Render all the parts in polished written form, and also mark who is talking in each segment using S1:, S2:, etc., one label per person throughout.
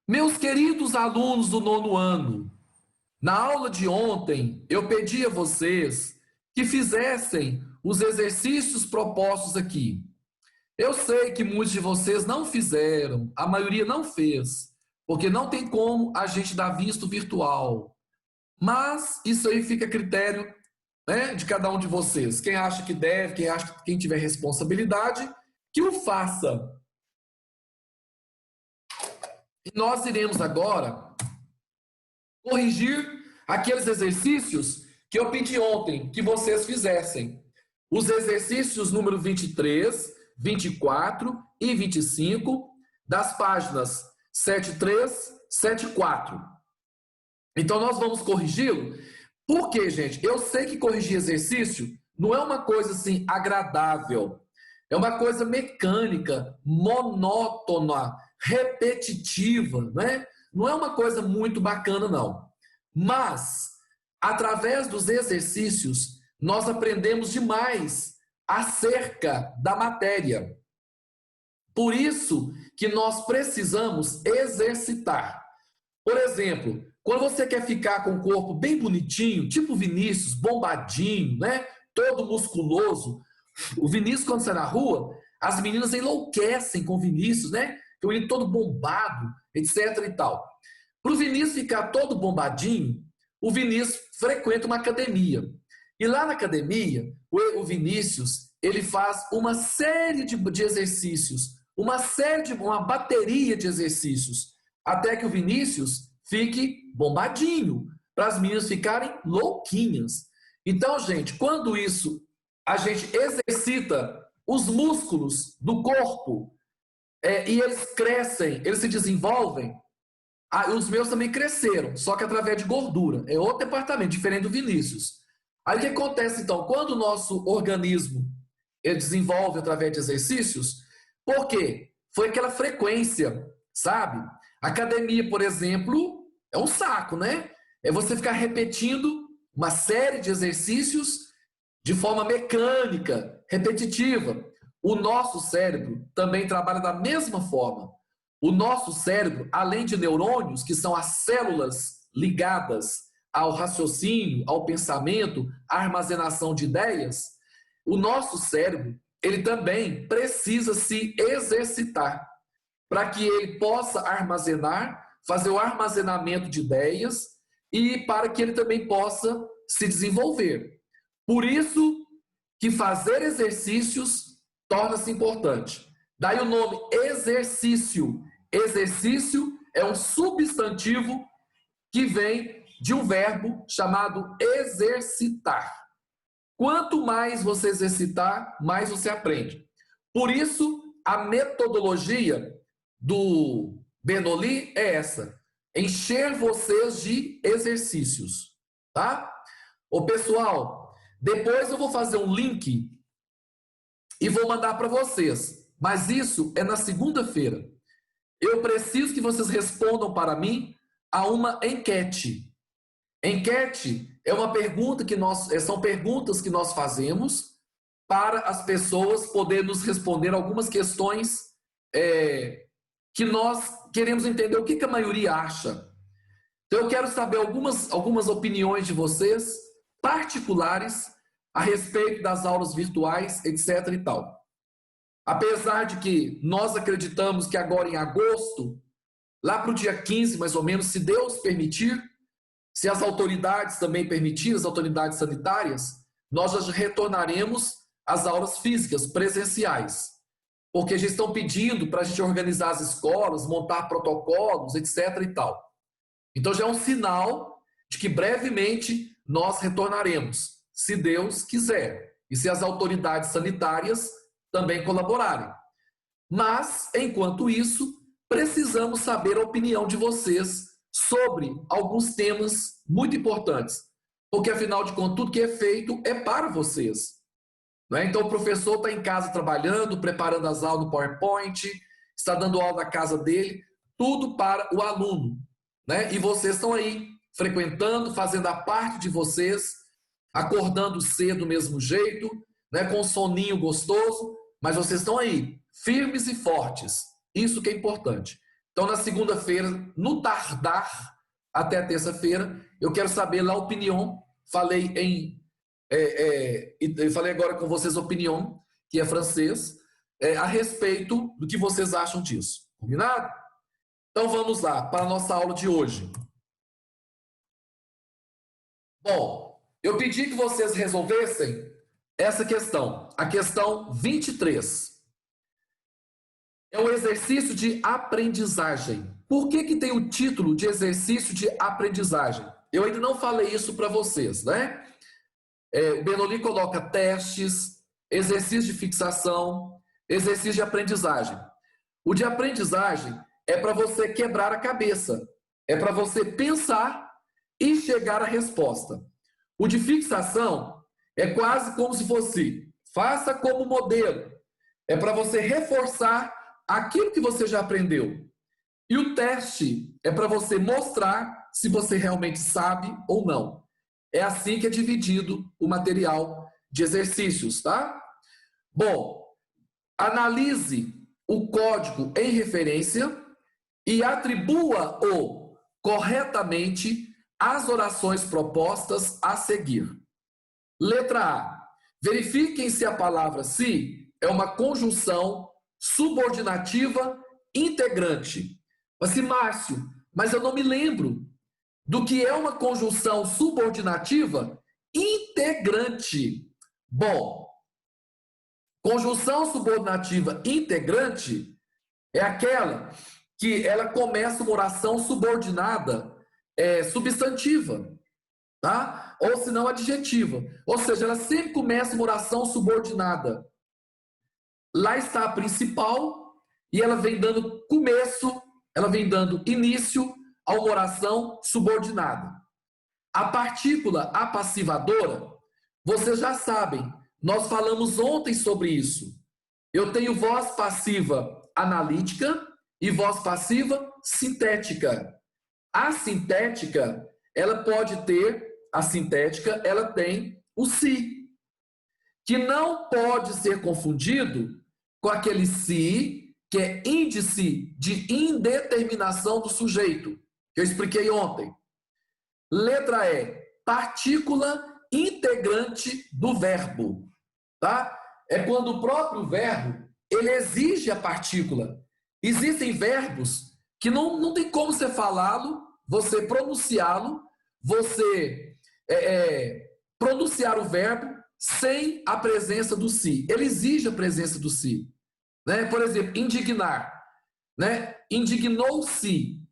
S1: Meus queridos alunos do nono ano, na aula de ontem eu pedi a vocês que fizessem os exercícios propostos aqui. Eu sei que muitos de vocês não fizeram, a maioria não fez, porque não tem como a gente dar visto virtual. Mas isso aí fica a critério, né, de cada um de vocês. Quem acha que deve, quem tiver responsabilidade, que o faça. E nós iremos agora corrigir aqueles exercícios que eu pedi ontem que vocês fizessem. Os exercícios número 23, 24 e 25 das páginas 73, 74. Então nós vamos corrigi-lo. Por quê, gente? Eu sei que corrigir exercício não é uma coisa assim agradável. É uma coisa mecânica, monótona, repetitiva, né? Não é uma coisa muito bacana, não. Mas, através dos exercícios, nós aprendemos demais acerca da matéria. Por isso que nós precisamos exercitar. Por exemplo, quando você quer ficar com o corpo bem bonitinho, tipo Vinícius, bombadinho, né? Todo musculoso. O Vinícius, quando sai na rua, as meninas enlouquecem com o Vinícius, né? O menino todo bombado, etc e tal. Para o Vinícius ficar todo bombadinho, o Vinícius frequenta uma academia. E lá na academia, o Vinícius, ele faz uma série de exercícios, uma bateria de exercícios, até que o Vinícius fique bombadinho, para as meninas ficarem louquinhas. Então, gente, quando isso a gente exercita os músculos do corpo e eles crescem, eles se desenvolvem, os meus também cresceram, só que através de gordura. É outro departamento, diferente do Vinícius. Aí o que acontece então? Quando o nosso organismo ele desenvolve através de exercícios, por quê? Foi aquela frequência, sabe? Academia, por exemplo, é um saco, né? É você ficar repetindo uma série de exercícios de forma mecânica, repetitiva. O nosso cérebro também trabalha da mesma forma. O nosso cérebro, além de neurônios, que são as células ligadas ao raciocínio, ao pensamento, à armazenação de ideias, o nosso cérebro, ele também precisa se exercitar para que ele possa armazenar, fazer o armazenamento de ideias e para que ele também possa se desenvolver. Por isso que fazer exercícios torna-se importante. Daí o nome exercício. Exercício é um substantivo que vem de um verbo chamado exercitar. Quanto mais você exercitar, mais você aprende. Por isso, a metodologia do Benoli é essa: encher vocês de exercícios, tá? Ô pessoal, depois eu vou fazer um link e vou mandar para vocês, mas isso é na segunda-feira. Eu preciso que vocês respondam para mim a uma enquete. Enquete é uma pergunta são perguntas que nós fazemos para as pessoas poderem nos responder algumas questões que nós queremos entender o que a maioria acha. Então eu quero saber algumas opiniões de vocês, particulares, a respeito das aulas virtuais, etc e tal. Apesar de que nós acreditamos que agora em agosto, lá para o dia 15 mais ou menos, se Deus permitir, se as autoridades também permitirem, as autoridades sanitárias, nós já retornaremos às aulas físicas, presenciais. Porque já estão pedindo para a gente organizar as escolas, montar protocolos, etc e tal. Então já é um sinal de que brevemente nós retornaremos, se Deus quiser, e se as autoridades sanitárias também colaborarem. Mas, enquanto isso, precisamos saber a opinião de vocês sobre alguns temas muito importantes, porque afinal de contas tudo que é feito é para vocês. Né? Então o professor está em casa trabalhando, preparando as aulas no PowerPoint, está dando aula na casa dele, tudo para o aluno. Né? E vocês estão aí, frequentando, fazendo a parte de vocês, acordando cedo do mesmo jeito, né? Com um soninho gostoso, mas vocês estão aí, firmes e fortes. Isso que é importante. Então, na segunda-feira, no tardar, até a terça-feira, eu quero saber la opinião. Falei agora com vocês opinião, que é francês, a respeito do que vocês acham disso. Combinado? Então vamos lá para a nossa aula de hoje. Bom, eu pedi que vocês resolvessem essa questão, a questão 23. É um exercício de aprendizagem. Por que tem o título de exercício de aprendizagem? Eu ainda não falei isso para vocês, né? O Benoli coloca testes, exercício de fixação, exercício de aprendizagem. O de aprendizagem é para você quebrar a cabeça, é para você pensar e chegar à resposta. O de fixação é quase como se fosse, faça como modelo, é para você reforçar aquilo que você já aprendeu. E o teste é para você mostrar se você realmente sabe ou não. É assim que é dividido o material de exercícios, tá? Bom, analise o código em referência e atribua-o corretamente às orações propostas a seguir. Letra A. Verifiquem se a palavra se é uma conjunção subordinativa integrante. Mas, Márcio, mas eu não me lembro do que é uma conjunção subordinativa integrante. Bom, conjunção subordinativa integrante é aquela que ela começa uma oração subordinada substantiva, tá? Ou se não adjetiva. Ou seja, ela sempre começa uma oração subordinada. Lá está a principal e ela vem dando começo, ela vem dando início a uma oração subordinada. A partícula apassivadora, vocês já sabem, nós falamos ontem sobre isso. Eu tenho voz passiva analítica e voz passiva sintética. A sintética, ela tem o si, que não pode ser confundido com aquele si que é índice de indeterminação do sujeito, que eu expliquei ontem. Letra E, partícula integrante do verbo, tá? É quando o próprio verbo, ele exige a partícula. Existem verbos que não tem como você falá-lo, você pronunciá-lo, você pronunciar o verbo sem a presença do si. Ele exige a presença do si. Né? Por exemplo, indignar. Né? Indignou-se.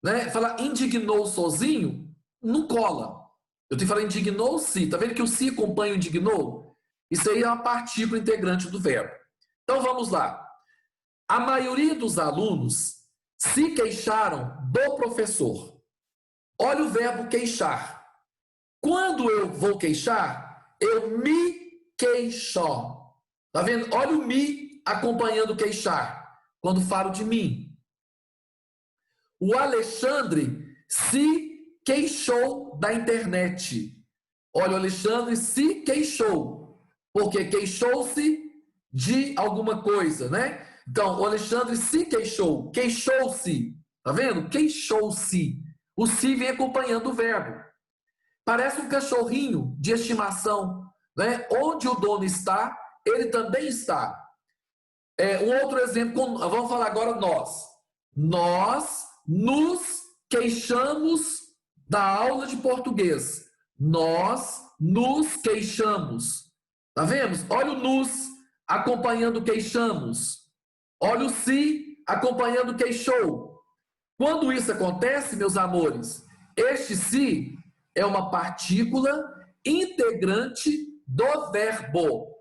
S1: Né? Falar indignou sozinho, não cola. Eu tenho que falar indignou-se. Tá vendo que o si acompanha o indignou? Isso aí é uma partícula integrante do verbo. Então vamos lá. A maioria dos alunos se queixaram do professor. Olha o verbo queixar. Quando eu vou queixar, eu me queixo. Tá vendo? Olha o me acompanhando queixar. Quando falo de mim. O Alexandre se queixou da internet. Olha, o Alexandre se queixou. Porque queixou-se de alguma coisa, né? Então, o Alexandre se queixou. Queixou-se. Tá vendo? Queixou-se. O se vem acompanhando o verbo. Parece um cachorrinho de estimação, né? Onde o dono está, ele também está. Um outro exemplo, vamos falar agora nós. Nós nos queixamos da aula de português. Nós nos queixamos. Tá vendo? Olha o nos acompanhando queixamos. Olha o se acompanhando queixou. Quando isso acontece, meus amores, este se é uma partícula integrante do verbo.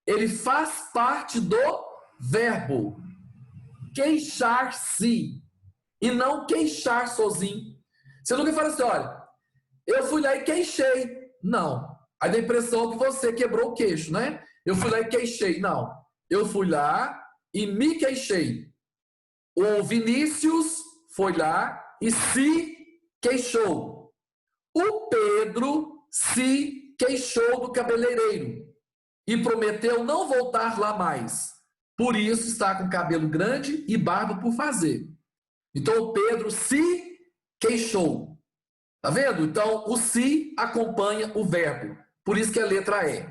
S1: Ele faz parte do verbo. Queixar-se. E não queixar sozinho. Você nunca fala assim, olha, eu fui lá e queixei. Não. Aí dá a impressão que você quebrou o queixo, né? Eu fui lá e queixei. Não. Eu fui lá e me queixei. O Vinícius foi lá e se queixou. O Pedro se queixou do cabeleireiro e prometeu não voltar lá mais. por isso está com cabelo grande e barba por fazer. Então o Pedro se queixou. Tá vendo? Então o se acompanha o verbo. Por isso que a letra E.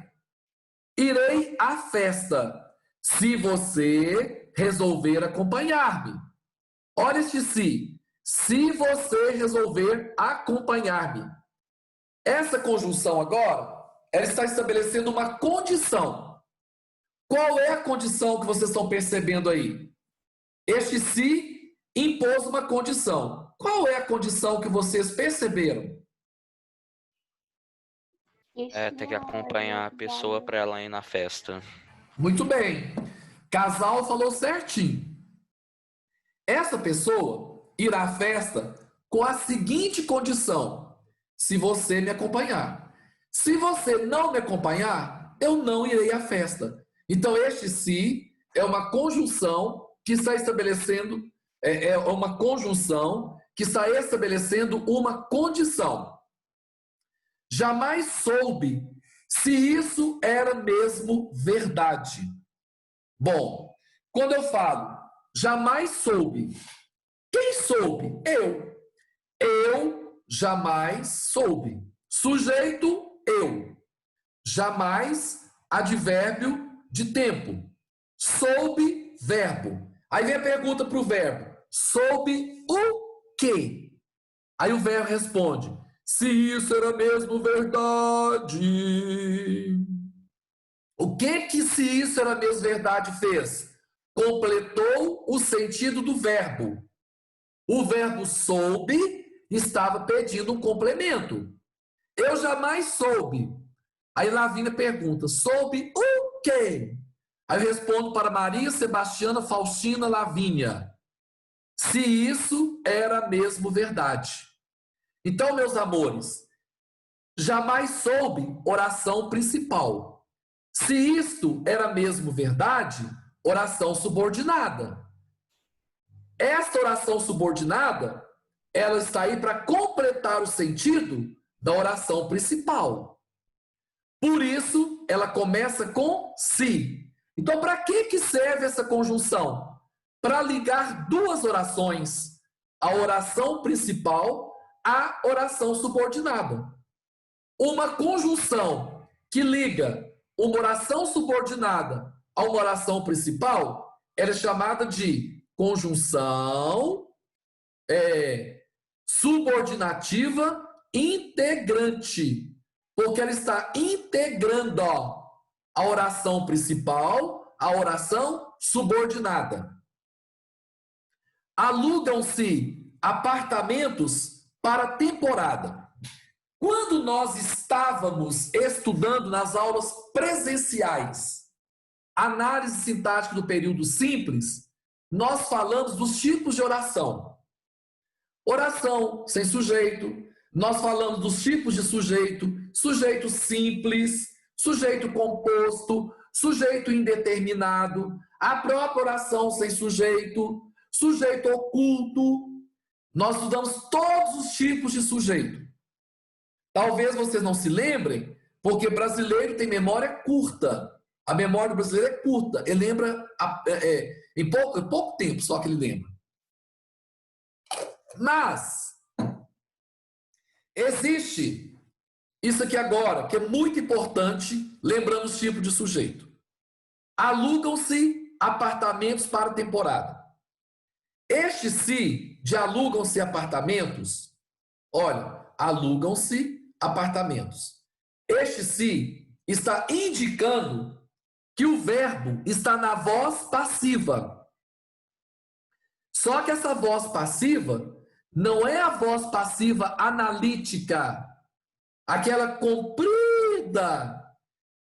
S1: Irei à festa, se você resolver acompanhar-me. Olha este se. Se você resolver acompanhar-me. Essa conjunção agora, ela está estabelecendo uma condição. Qual é a condição que vocês estão percebendo aí? Este se impôs uma condição. Qual é a condição que vocês perceberam?
S2: Ter que acompanhar a pessoa para ela ir na festa.
S1: Muito bem. Casal falou certinho. Essa pessoa irá à festa com a seguinte condição: se você me acompanhar. Se você não me acompanhar, eu não irei à festa. Então, este se é uma conjunção que está estabelecendo, uma conjunção que está estabelecendo uma condição. Jamais soube se isso era mesmo verdade. Bom, quando eu falo jamais soube, quem soube? Eu. Eu jamais soube. Sujeito, eu. Jamais, advérbio de tempo. Soube, verbo. Aí vem a pergunta para o verbo. Soube o quê? Aí o verbo responde: se isso era mesmo verdade. O que se isso era mesmo verdade fez? Completou o sentido do verbo. O verbo soube estava pedindo um complemento. Eu jamais soube. Aí Lavínia pergunta: soube o quê? Aí eu respondo para Maria, Sebastiana, Faustina, Lavínia: se isso era mesmo verdade. Então, meus amores, jamais soube, oração principal. Se isto era mesmo verdade, oração subordinada. Esta oração subordinada, ela está aí para completar o sentido da oração principal. Por isso, ela começa com se. Então, para que serve essa conjunção? Para ligar duas orações, a oração principal à oração subordinada. Uma conjunção que liga uma oração subordinada a uma oração principal, ela é chamada de conjunção subordinativa integrante, porque ela está integrando a oração principal à oração subordinada. Alugam-se apartamentos para temporada. Quando nós estávamos estudando nas aulas presenciais, análise sintática do período simples, nós falamos dos tipos de oração. Oração sem sujeito, nós falamos dos tipos de sujeito: sujeito simples, sujeito composto, sujeito indeterminado, a própria oração sem sujeito, sujeito oculto. Nós estudamos todos os tipos de sujeito. Talvez vocês não se lembrem, porque brasileiro tem memória curta. A memória do brasileiro é curta. Ele lembra em pouco tempo só que ele lembra. Mas existe isso aqui agora, que é muito importante, lembrando os tipos de sujeito. Alugam-se apartamentos para temporada. Este se de alugam-se apartamentos, olha, alugam-se apartamentos. Este se está indicando que o verbo está na voz passiva. Só que essa voz passiva não é a voz passiva analítica, aquela comprida,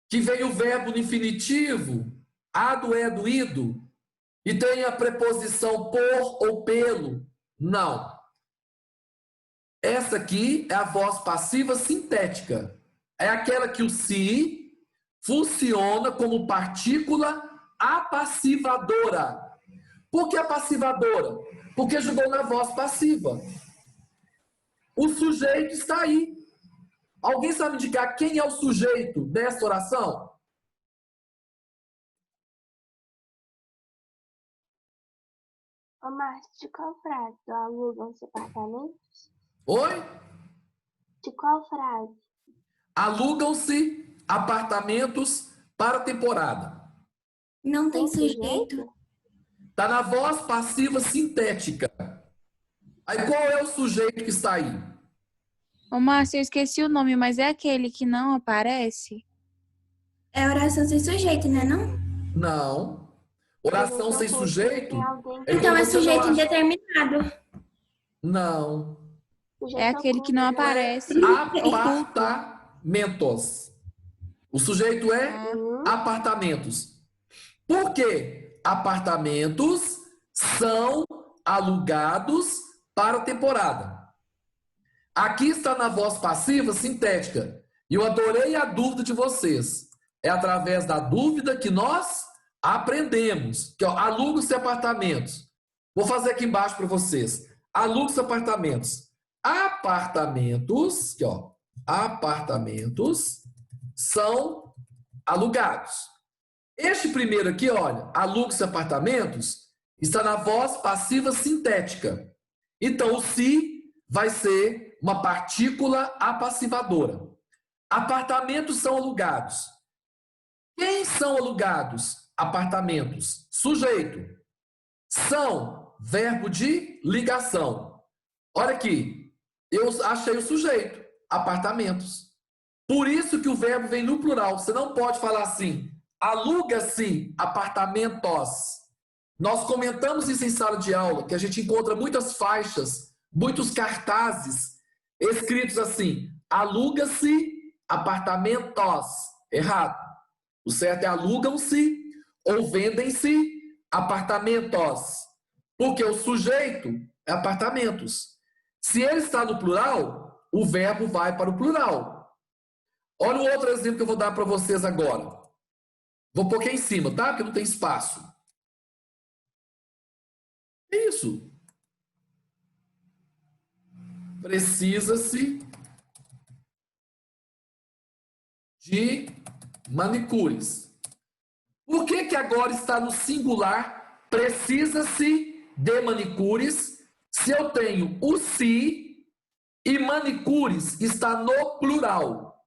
S1: que vem o verbo no infinitivo, ado, edo, ido, e tem a preposição por ou pelo. Não. Essa aqui é a voz passiva sintética. É aquela que o se funciona como partícula apassivadora. Por que apassivadora? Porque jogou na voz passiva. O sujeito está aí. Alguém sabe indicar quem é o sujeito dessa oração?
S3: Ô, Márcio, de qual frase alugam-se apartamentos?
S1: Oi?
S3: De qual frase?
S1: Alugam-se apartamentos para temporada.
S4: Não tem
S3: Tem
S4: sujeito.
S1: Está na voz passiva sintética. Aí qual é o sujeito que está aí?
S5: Ô, Márcio, eu esqueci o nome, mas é aquele que não aparece?
S4: É oração sem sujeito, né, não?
S1: Não. Oração sem sujeito?
S3: Tem alguém que...
S4: Então é
S1: você não
S4: sujeito
S1: acha-
S4: indeterminado.
S1: Não.
S3: Sujeito
S5: É aquele que não
S3: oculto, né?
S5: aparece.
S1: Apartamentos. O sujeito é apartamentos. Por quê? Apartamentos são alugados para temporada. Aqui está na voz passiva sintética. E eu adorei a dúvida de vocês. É através da dúvida que nós aprendemos. Que, ó, aluga-se apartamentos. Vou fazer aqui embaixo para vocês. Aluga-se apartamentos. Apartamentos, aqui, ó, apartamentos são alugados. Este primeiro aqui, olha, aluga-se apartamentos, está na voz passiva sintética. Então, o se vai ser uma partícula apassivadora. Apartamentos são alugados. Quem são alugados? Apartamentos. Sujeito. São, verbo de ligação. Olha aqui, eu achei o sujeito. Apartamentos. Por isso que o verbo vem no plural. Você não pode falar assim, aluga-se apartamentos. Nós comentamos isso em sala de aula, que a gente encontra muitas faixas, muitos cartazes escritos assim, aluga-se apartamentos. Errado. O certo é alugam-se ou vendem-se apartamentos. Porque o sujeito é apartamentos. Se ele está no plural, o verbo vai para o plural. Olha um outro exemplo que eu vou dar para vocês agora. Vou pôr aqui em cima, tá? Porque não tem espaço. É isso. Precisa-se de manicures. Por que que agora está no singular? Precisa-se de manicures. Se eu tenho o se e manicures está no plural.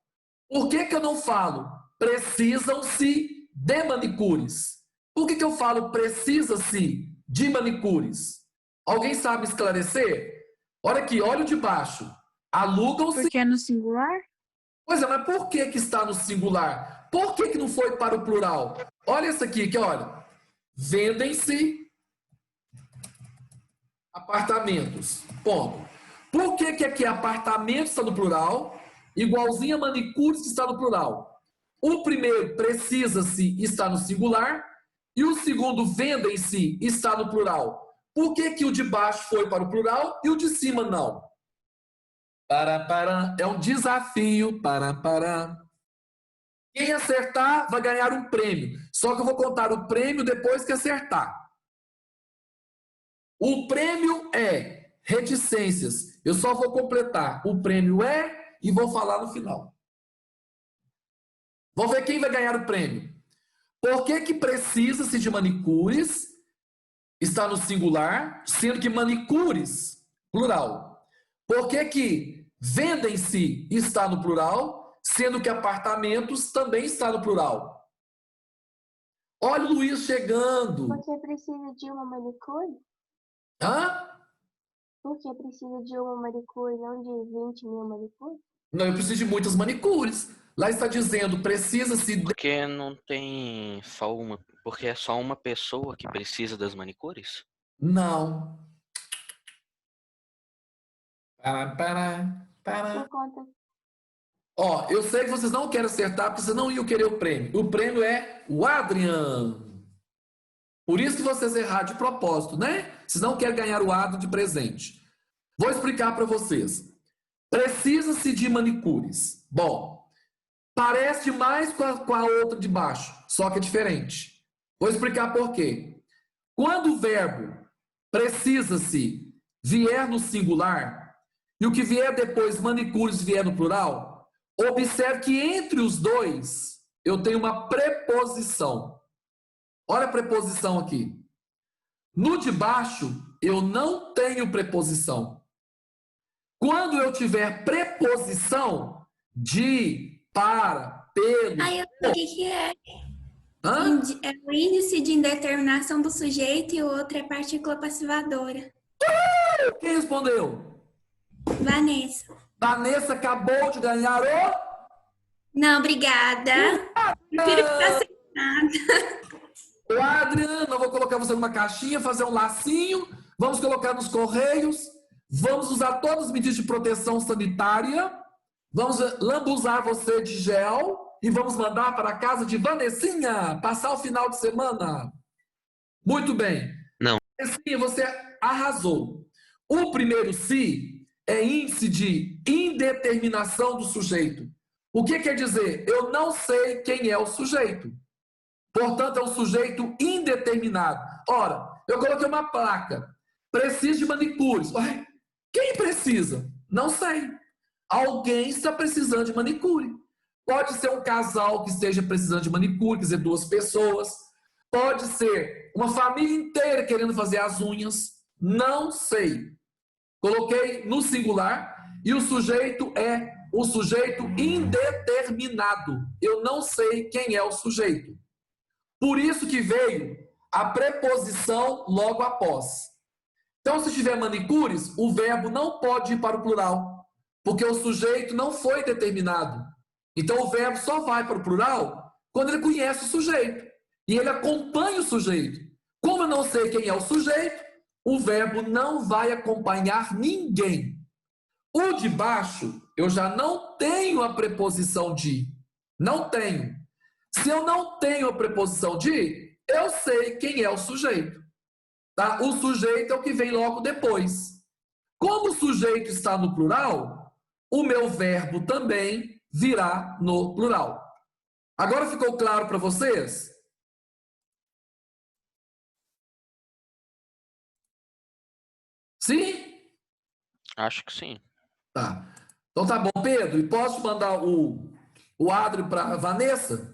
S1: Por que que eu não falo precisam-se de manicures? Por que que eu falo precisa-se de manicures? Alguém sabe esclarecer? Olha aqui, olha o de baixo. Alugam-se.
S5: Porque é no singular?
S1: Pois é, mas por que que está no singular? Por que que não foi para o plural? Olha isso aqui, que olha. Vendem-se apartamentos. Ponto. Por que que aqui apartamentos está no plural? Igualzinho a manicures que está no plural. O primeiro, precisa-se, está no singular. E o segundo, vendem-se, está no plural. Por que que o de baixo foi para o plural e o de cima não? É um desafio. Quem acertar vai ganhar um prêmio. Só que eu vou contar o prêmio depois que acertar. O prêmio é reticências. Eu só vou completar. O prêmio é e vou falar no final. Vamos ver quem vai ganhar o prêmio. Por que que precisa-se de manicures? Está no singular, sendo que manicures, plural. Por que que vendem-se está no plural, sendo que apartamentos também está no plural? Olha o Luiz chegando.
S3: Porque precisa de uma manicure?
S1: Hã?
S3: Porque precisa de uma manicure, não de 20 mil manicures?
S1: Não, eu preciso de muitas manicures. Lá está dizendo, precisa-se de...
S2: Porque não tem só uma. Porque é só uma pessoa que precisa das manicures?
S1: Não.
S3: Por conta...
S1: Ó, eu sei que vocês não querem acertar, porque vocês não iam querer o prêmio. O prêmio é o Adrian. Por isso que vocês erraram de propósito, né? Vocês não querem ganhar o Adrian de presente. Vou explicar para vocês. Precisa-se de manicures. Bom, parece demais com a outra de baixo, só que é diferente. Vou explicar por quê. Quando o verbo precisa-se vier no singular e o que vier depois, manicures, vier no plural, observe que entre os dois eu tenho uma preposição. Olha a preposição aqui. No de baixo, eu não tenho preposição. Quando eu tiver preposição de, para, pelo...
S4: Aí eu sei o que é.
S1: Hã?
S4: É o índice de indeterminação do sujeito e o outro é partícula passivadora.
S1: Quem respondeu?
S4: Vanessa.
S1: Vanessa acabou de ganhar o...
S4: Não, obrigada. Prefiro ficar sem nada.
S1: O Adriano, eu vou colocar você numa caixinha, fazer um lacinho, vamos colocar nos correios, vamos usar todas as medidas de proteção sanitária, vamos lambuzar você de gel e vamos mandar para a casa de Vanessinha passar o final de semana. Muito bem.
S2: Não.
S1: Vanessinha, você arrasou. O primeiro se é índice de indeterminação do sujeito. O que quer dizer? Eu não sei quem é o sujeito. Portanto, é um sujeito indeterminado. Ora, eu coloquei uma placa. Preciso de manicures. Ué, quem precisa? Não sei. Alguém está precisando de manicure. Pode ser um casal que esteja precisando de manicure, quer dizer, 2 pessoas. Pode ser uma família inteira querendo fazer as unhas. Não sei. Coloquei no singular e o sujeito é o sujeito indeterminado. Eu não sei quem é o sujeito. Por isso que veio a preposição logo após. Então, se tiver manicures, o verbo não pode ir para o plural, porque o sujeito não foi determinado. Então, o verbo só vai para o plural quando ele conhece o sujeito e ele acompanha o sujeito. Como eu não sei quem é o sujeito, o verbo não vai acompanhar ninguém. O de baixo, eu já não tenho a preposição de. Não tenho. Se eu não tenho a preposição de, eu sei quem é o sujeito. Tá? O sujeito é o que vem logo depois. Como o sujeito está no plural, o meu verbo também virá no plural. Agora ficou claro para vocês? Sim?
S2: Acho que sim.
S1: Tá. Então tá bom, Pedro. E posso mandar o Adri para a Vanessa?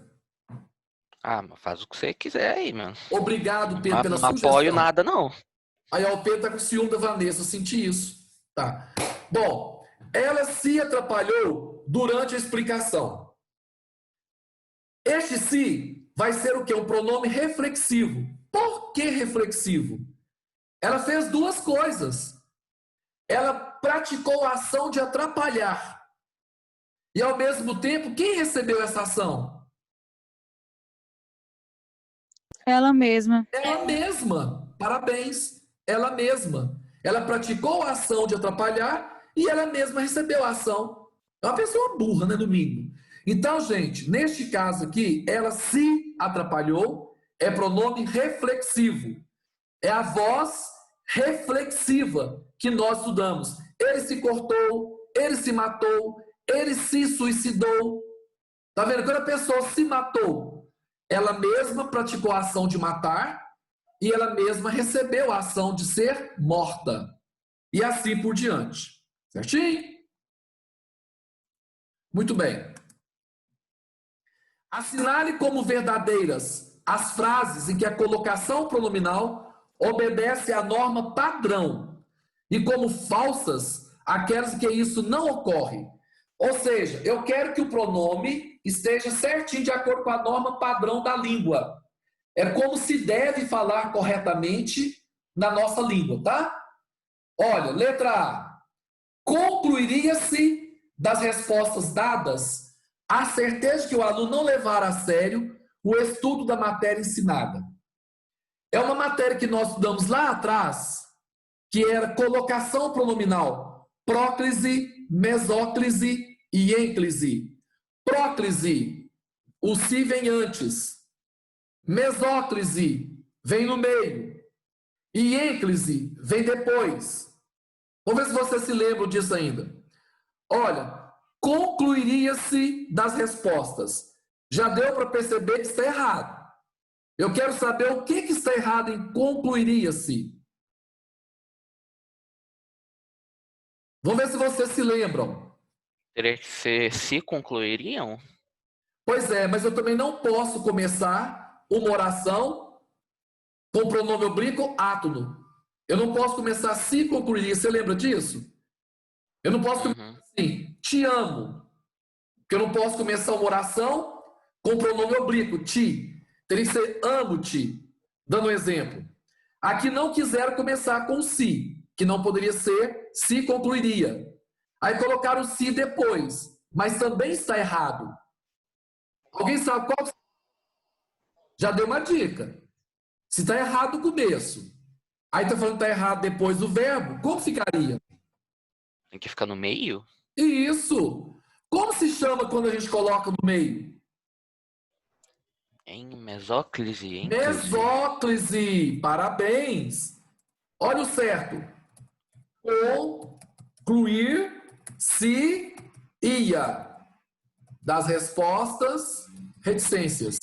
S2: Ah, mas faz o que você quiser aí, mano.
S1: Obrigado, Pedro, pela
S2: Não
S1: sugestão.
S2: apoio nada, não.
S1: Aí ó, o Pedro tá com ciúme da Vanessa, eu senti isso. Tá. Bom, ela se atrapalhou durante a explicação. Este se vai ser o quê? Um pronome reflexivo. Por que reflexivo? Ela fez 2 coisas. Ela praticou a ação de atrapalhar. E ao mesmo tempo, quem recebeu essa ação?
S5: Ela mesma.
S1: Ela mesma. Parabéns. Ela mesma. Ela praticou a ação de atrapalhar e ela mesma recebeu a ação. É uma pessoa burra, né, no mínimo. Então, gente, neste caso aqui, ela se atrapalhou, é pronome reflexivo. É a voz reflexiva que nós estudamos. Ele se cortou, ele se matou, ele se suicidou. Tá vendo? Quando a pessoa se matou, ela mesma praticou a ação de matar e ela mesma recebeu a ação de ser morta. E assim por diante. Certinho? Muito bem. Assinale como verdadeiras as frases em que a colocação pronominal obedece à norma padrão e como falsas aquelas em que isso não ocorre. Ou seja, eu quero que o pronome esteja certinho de acordo com a norma padrão da língua. É como se deve falar corretamente na nossa língua, tá? Olha, letra A. Concluiria-se das respostas dadas a certeza que o aluno não levar a sério o estudo da matéria ensinada. É uma matéria que nós estudamos lá atrás, que era colocação pronominal, próclise, mesóclise e ênclise. Próclise, o si vem antes. Mesóclise vem no meio. E ênclise vem depois. Vamos ver se você se lembra disso ainda. Olha, concluiria-se das respostas. Já deu para perceber que está errado. Eu quero saber o que está errado em concluiria-se. Vamos ver se vocês se lembram.
S2: Teria que ser se concluiriam?
S1: Pois é, mas eu também não posso começar uma oração com pronome oblíquo átono. Eu não posso começar se concluiria. Você lembra disso? Eu não posso começar assim, te amo. Porque eu não posso começar uma oração com pronome oblíquo, te. Teria que ser amo-te. Dando um exemplo. Aqui não quiseram começar com se, que não poderia ser se concluiria. Aí colocaram se depois, mas também está errado. Alguém sabe qual? Já deu uma dica. Se está errado no começo, aí está falando que está errado depois do verbo, como ficaria?
S2: Tem que ficar no meio?
S1: Isso! Como se chama quando a gente coloca no meio?
S2: Em mesóclise, hein?
S1: Mesóclise! Parabéns! Olha o certo. Concluir-se ia. Das respostas, reticências.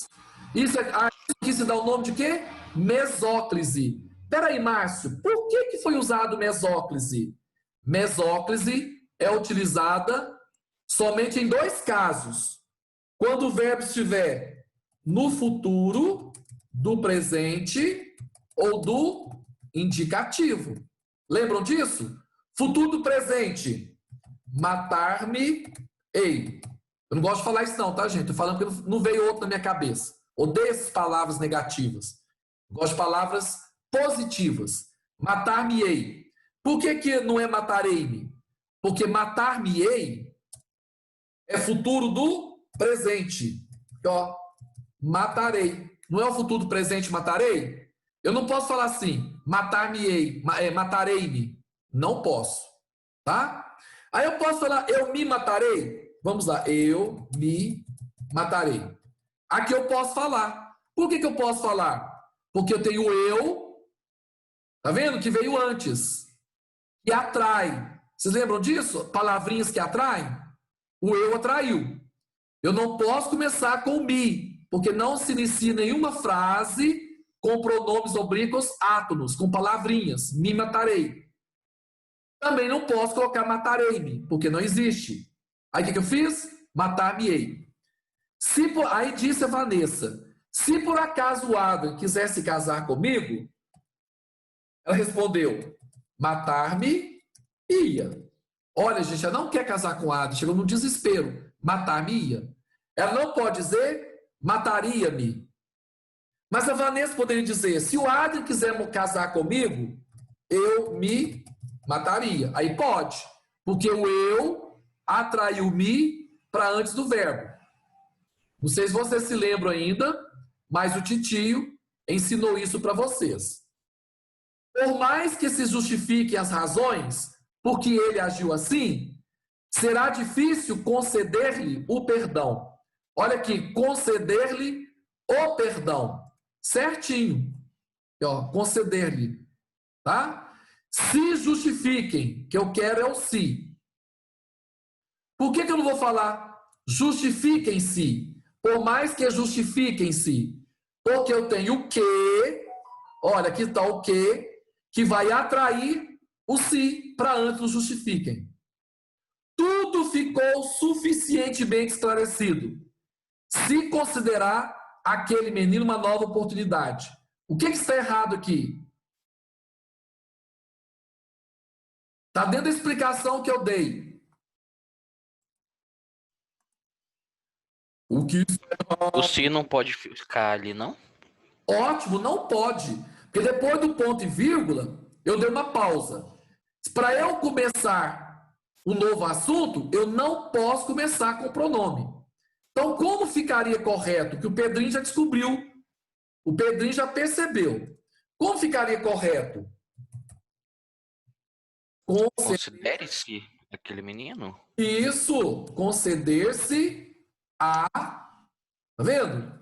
S1: Isso aqui se dá o nome de quê? Mesóclise. Peraí, Márcio, por que foi usado mesóclise? Mesóclise é utilizada somente em 2 casos. Quando o verbo estiver no futuro, do presente ou do indicativo. Lembram disso? Futuro do presente. Matar-me-ei. Eu não gosto de falar isso não, tá, gente? Tô falando porque não veio outro na minha cabeça. Odeio essas palavras negativas. Gosto de palavras positivas. Matar-me-ei. Por que não é matarei-me? Porque matar-me-ei é futuro do presente. Ó, matarei. Não é o futuro do presente matarei? Eu não posso falar assim, matar-me-ei, matarei-me. Não posso, tá? Aí eu posso falar, eu me matarei? Vamos lá, eu me matarei. Aqui eu posso falar. Por que eu posso falar? Porque eu tenho eu, tá vendo? Que veio antes. Que atrai. Vocês lembram disso? Palavrinhas que atraem? O eu atraiu. Eu não posso começar com me, porque não se inicia nenhuma frase com pronomes oblíquos átonos, com palavrinhas. Me matarei. Também não posso colocar matarei-me, porque não existe. Aí o que eu fiz? Matar-me-ei. Aí disse a Vanessa, se por acaso o Adam quisesse casar comigo, ela respondeu, matar-me-ia. Olha, gente, ela não quer casar com o Adam, chegou no desespero. Matar-me-ia. Ela não pode dizer, mataria-me. Mas a Vanessa poderia dizer, se o Adam quiser casar comigo, eu me mataria. Aí pode, porque o eu atraiu me para antes do verbo. Não sei se vocês se lembram ainda, mas o titio ensinou isso para vocês. Por mais que se justifiquem as razões por que ele agiu assim, será difícil conceder-lhe o perdão. Olha aqui, conceder-lhe o perdão. Certinho. Ó, conceder-lhe. Tá? Se justifiquem, que eu quero é o se. Por que eu não vou falar justifiquem-se? Por mais que justifiquem-se. Porque eu tenho o que, olha, aqui está o que vai atrair o se para antes do justifiquem. Tudo ficou suficientemente esclarecido. Se considerar aquele menino uma nova oportunidade. O que está errado aqui? Está dentro da explicação que eu dei.
S2: O se não pode ficar ali, não?
S1: Ótimo, não pode. Porque depois do ponto e vírgula, eu dei uma pausa. Para eu começar um novo assunto, eu não posso começar com o pronome. Então, como ficaria correto? Que o Pedrinho já descobriu. O Pedrinho já percebeu. Como ficaria correto?
S2: Considere-se aquele menino?
S1: Isso, conceder-se a, tá vendo?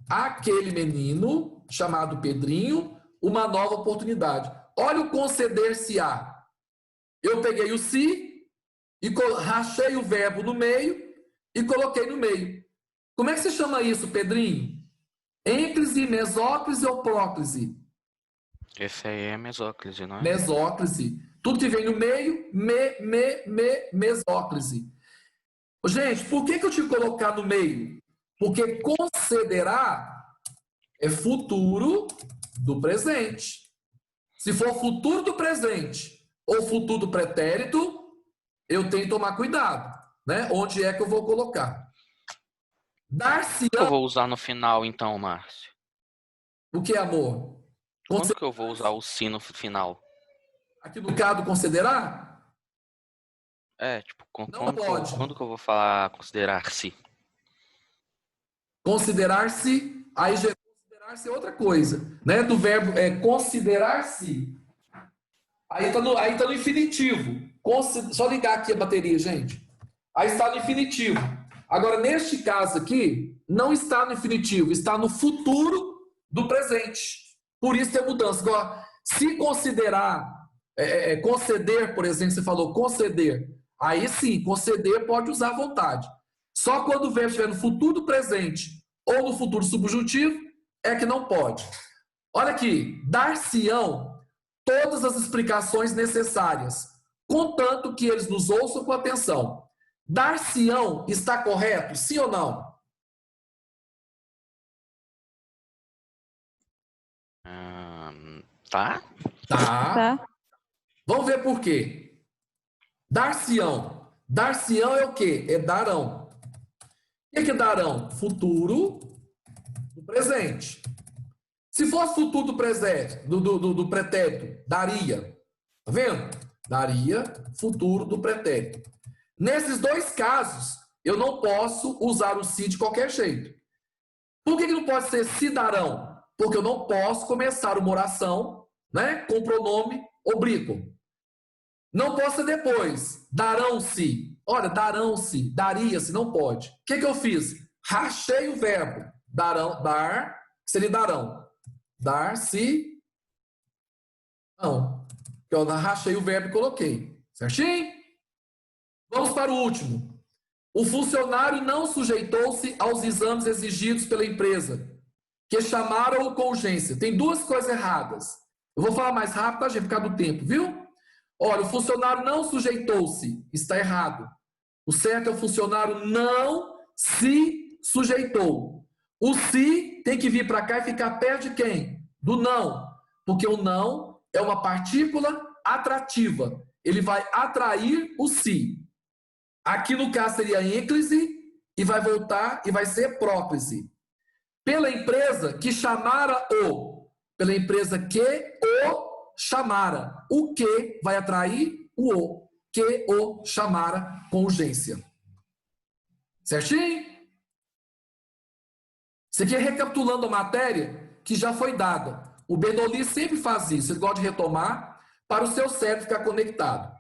S1: Aquele menino, chamado Pedrinho, uma nova oportunidade. Olha o conceder-se-á. Eu peguei o se e rachei o verbo no meio e coloquei no meio. Como é que se chama isso, Pedrinho? Ênclise, mesóclise ou próclise?
S2: Esse aí é mesóclise, não é?
S1: Mesóclise. Tudo que vem no meio, mesóclise. Gente, por que eu tive que colocar no meio? Porque concederá é futuro do presente. Se for futuro do presente ou futuro do pretérito, eu tenho que tomar cuidado, né? Onde é que eu vou colocar? Dar-se-ão.
S2: Eu vou usar no final, então, Márcio.
S1: O que é amor?
S2: Quando que eu vou usar o se no final?
S1: Aqui no caso, considerar?
S2: Tipo,
S1: Não pode.
S2: quando que eu vou falar considerar-se?
S1: Considerar-se, aí já considerar-se é outra coisa, né? Do verbo considerar-se. Aí tá no infinitivo. Só ligar aqui a bateria, gente. Aí está no infinitivo. Agora, neste caso aqui, não está no infinitivo, está no futuro do presente. Por isso tem mudança. Agora, se considerar, conceder, por exemplo, você falou conceder. Aí sim, conceder pode usar à vontade. Só quando o verbo estiver no futuro do presente ou no futuro subjuntivo é que não pode. Olha aqui, dar-se-ão todas as explicações necessárias, contanto que eles nos ouçam com atenção. Dar-se-ão está correto, sim ou não?
S2: Tá?
S1: Tá. Vamos ver por quê. Dar-se-ão. Dar-se-ão é o quê? É darão. O que é darão? Futuro do presente. Se fosse futuro do presente, do pretérito, daria. Tá vendo? Daria futuro do pretérito. Nesses dois casos, eu não posso usar o se de qualquer jeito. Por que não pode ser se darão? Porque eu não posso começar uma oração, né, com pronome oblíquo. Não posso ser depois. Darão-se. Olha, darão-se, daria-se, não pode. O que eu fiz? Rachei o verbo. Darão, dar, seria darão. Dar-se. Não. Eu rachei o verbo e coloquei. Certinho? Vamos para o último. O funcionário não sujeitou-se aos exames exigidos pela empresa, que chamaram-o com urgência. Tem duas coisas erradas. Eu vou falar mais rápido, tá, gente? Por causa do tempo, viu? Olha, o funcionário não sujeitou-se. Está errado. O certo é o funcionário não se sujeitou. O se tem que vir para cá e ficar perto de quem? Do não. Porque o não é uma partícula atrativa. Ele vai atrair o se. Aqui no caso seria ênclise e vai voltar e vai ser próclise. Pela empresa que chamara o. Pela empresa que o chamara. O que vai atrair o o. Que o chamara com urgência. Certinho? Isso aqui é recapitulando a matéria que já foi dada. O Bernoulli sempre faz isso. Ele gosta de retomar para o seu cérebro ficar conectado.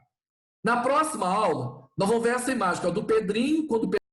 S1: Na próxima aula, nós vamos ver essa imagem, que é do Pedrinho, quando o